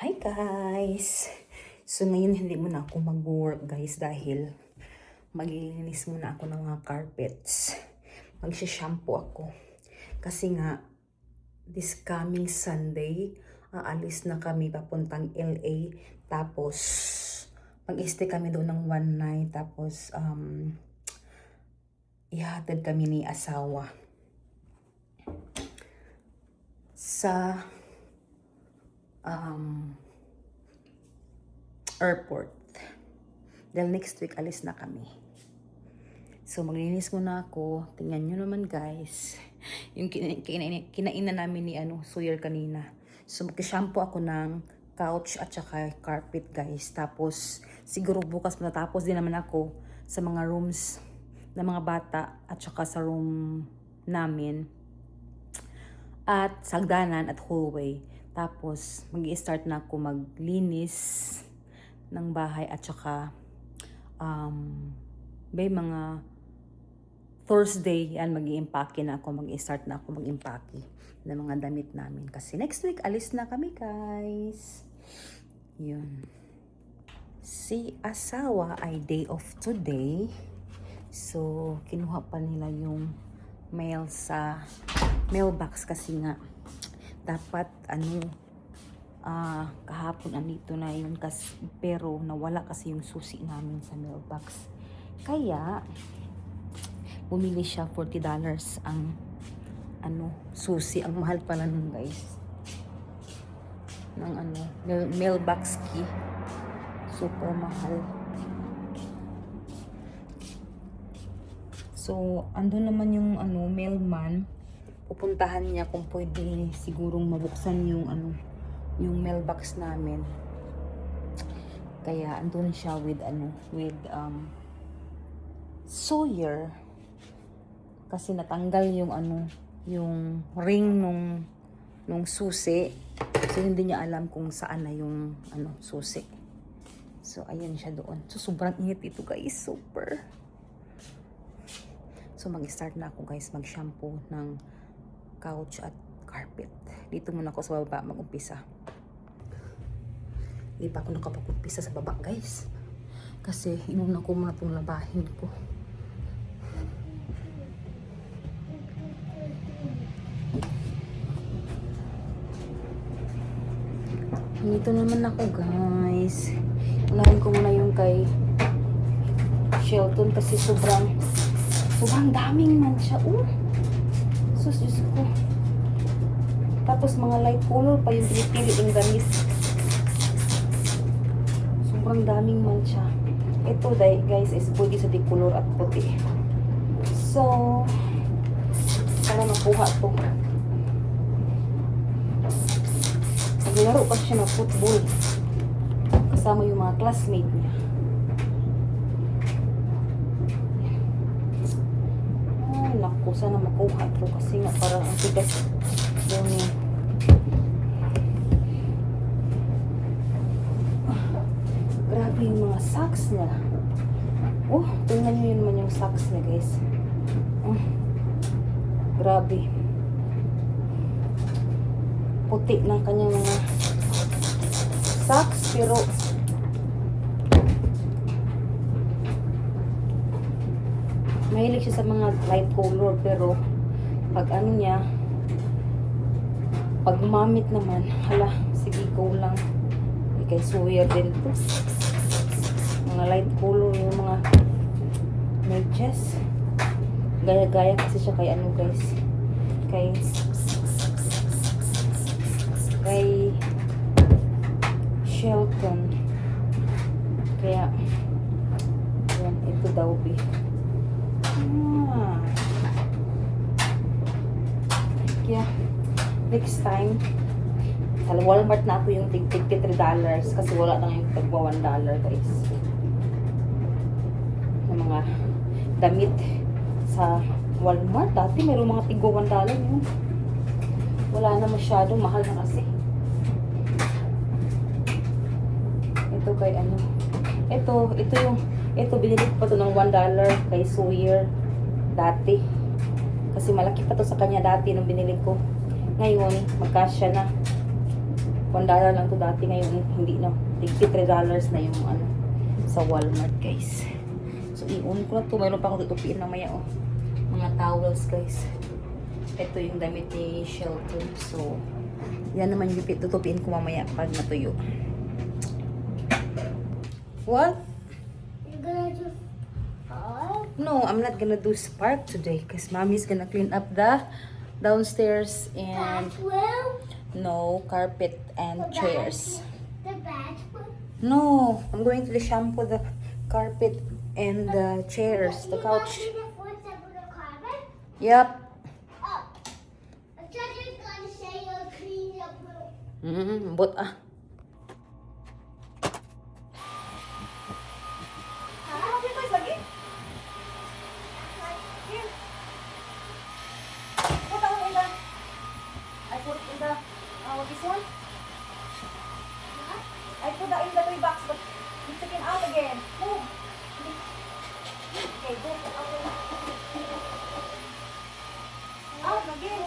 Hi guys! So ngayon hindi muna ako mag-work guys dahil maglilinis muna ako ng mga carpets. Magsha-shampoo ako. Kasi nga, this coming Sunday, aalis na kami papuntang LA. Tapos, mag-stay kami doon ng one night. Tapos, ihatid kami ni asawa sa airport. Dahil next week alis na kami. So maglinis muna ako. Tingnan nyo naman guys. Yung kinainan namin ni Sawyer kanina. So mag-shampoo ako ng couch at saka carpet guys. Tapos siguro bukas matatapos din naman ako sa mga rooms ng mga bata at saka sa room namin. At sagdanan at hallway. Tapos, mag-i-start na ako maglinis ng bahay at saka may mga Thursday yan mag-i-impake na ako, mag-i-start na ako mag-impake ng mga damit namin. Kasi next week, alis na kami guys. Yun. Si asawa ay day off today. So, kinuha pa nila yung mail sa mailbox kasi nga dapat kahapon andito na yun kasi, pero nawala kasi yung susi namin sa mailbox. Kaya bumili siya $40 ang susi. Ang mahal pala nun guys ng mailbox key. Super mahal. So andun naman yung mailman. Pupuntahan niya kung pwede sigurong mabuksan yung yung mailbox namin. Kaya andun siya with Sawyer kasi natanggal yung yung ring nung susi. So hindi niya alam kung saan na yung susi. So ayan siya doon. So sobrang init ito guys, super. So mag-start na ako guys mag-shampoo ng couch at carpet. Dito muna ako sa baba mag-umpisa. Hindi pa ako nakapag-umpisa sa baba guys. Kasi inuna ko muna itong labahin ko. Dito naman ako guys. Unahin ko muna yung kay Shelton kasi sobrang daming mancha. Sus, Diyos ko. Tapos mga light color pa yung pinipili yung damit. Sobrang daming mancha. Ito guys is pwede sa decolor at puti. So, para makuha to. Naglaro pa siya ng football. Kasama yung mga classmate niya. Naku, sana makuha ito kasi nga parang ang tigas yung grabe yung mga socks niya. Tingnan nyo yun naman yung socks niya guys. Grabe puti ng kanyang mga socks pero mahilig siya sa mga light color pero pag niya pag mamit naman sige go lang kay Sawyer din to mga light color yung mga medyas gaya-gaya kasi siya kay guys kay Shelton kaya yan ito daw kaya next time sa Walmart na ako yung $3 kasi wala na yung tagwa $1 guys yung mga damit sa Walmart dati mayroong mga tigwa $1 yun wala na masyado mahal na kasi ito kay ito binili ko pa to ng $1 kay Sawyer dati kasi malaki pa to sa kanya dati nung binili ko ngayon magkasya na $1 lang to dati, ngayon hindi na. $53 na yung ano sa Walmart, guys. So, i-on ko na to. Mayroon pa akong tutupiin mamaya, oh. Mga towels, guys. Ito yung damit ni Shelton. So, yan naman yung tutupiin ko mamaya pag natuyo. What? You're gonna do spark? No, I'm not gonna do spark today because mommy's gonna clean up the downstairs and Bathroom? no carpet and chairs. The bathroom? No, I'm going to shampoo the carpet and the chairs, the You couch. want me to force up with the carpet? Yep. Oh. I thought you were gonna say you'll clean up room. But this one? I put that in the toy box, but you took it out again. Move. Okay, go. Out again.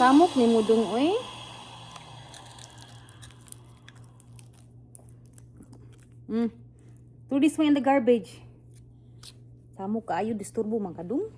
Samok ni mudong oy. Throw this one in the garbage. Samok kaayo disturbo man kadung.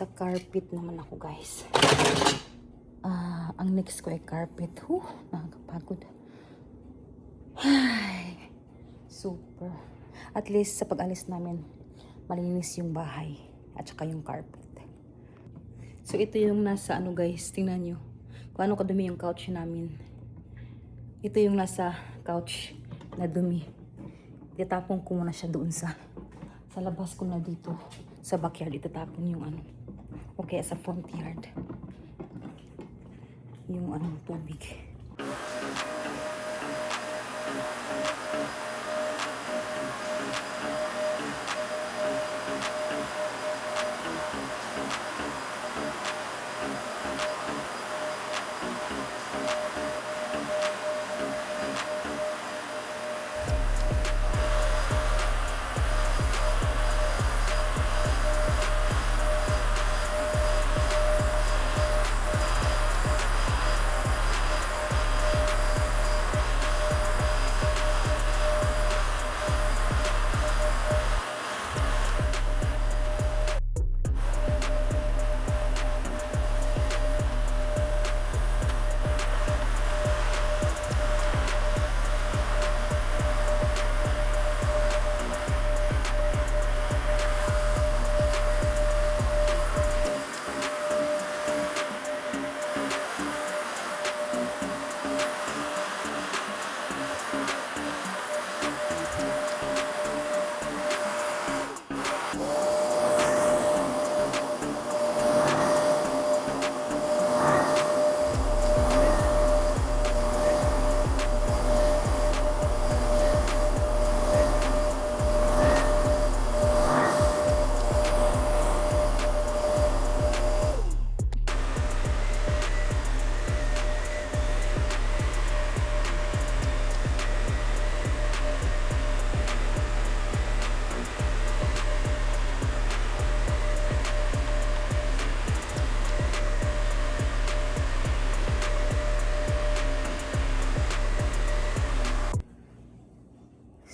Sa carpet naman ako, guys. Ang next ko ay carpet. Nakakapagod. Ay, super. At least sa pag-alis namin, malinis yung bahay at saka yung carpet. So ito yung nasa ano, guys, tingnan nyo. Kung ano kadumi yung couch namin. Ito yung nasa couch na dumi. Itatapon ko muna siya doon sa labas ko na dito. Sa backyard, itatapon yung ano. Okay, sa front yard. Yung ano, tubig.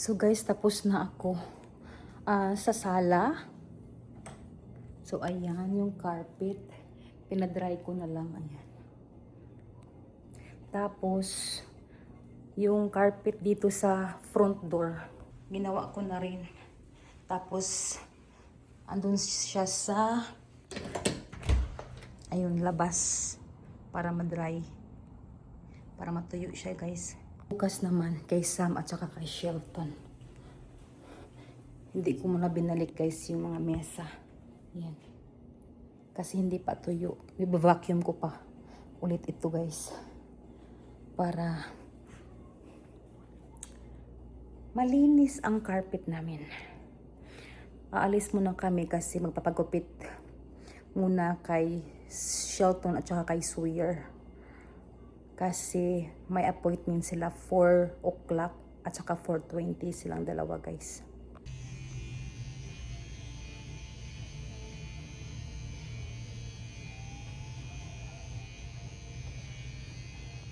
So guys, tapos na ako sa sala. So ayan yung carpet. Pinadry ko na lang. Ayan. Tapos yung carpet dito sa front door, ginawa ko na rin. Tapos andun siya sa ayun, labas para madry. Para matuyo siya, guys. Bukas naman kay Sam at saka kay Shelton. Hindi ko muna binalik, guys, yung mga mesa. Yan. Kasi hindi pa tuyo. I-vacuum ko pa ulit ito, guys. Para malinis ang carpet namin. Aalis muna kami kasi magpapagupit muna kay Shelton at saka kay Sawyer. Kasi may appointment sila 4 o'clock at saka 4:20 silang dalawa, guys.